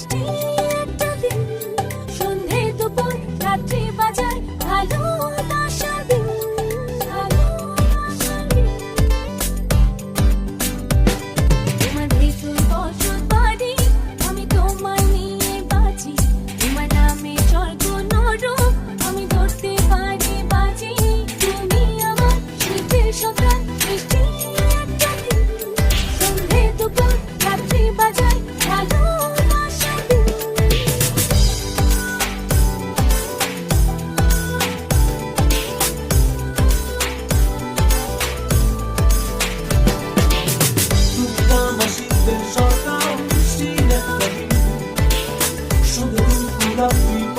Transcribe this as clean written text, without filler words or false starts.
মিষ্টি একটা দিন, সন্ধে দুপুর রাত্রি বাজার ভালোবাসার দিন, ভালোবাসার দিন। তোমার ভেতর বসত বাড়ি, আমি তোমায় নিয়ে বাঁচি, তোমার নামে স্বর্গ নরক আমি ধরতে পারি বাজি। তুমি আমার শীতের সকাল, মিষ্টি একটা দিন, সন্ধে দুপুর রাত্রি বাজার ভালোবাসার দিন। আমার শীতের সকাল, মিষ্টি একটা দিন, শুধু গোলাপ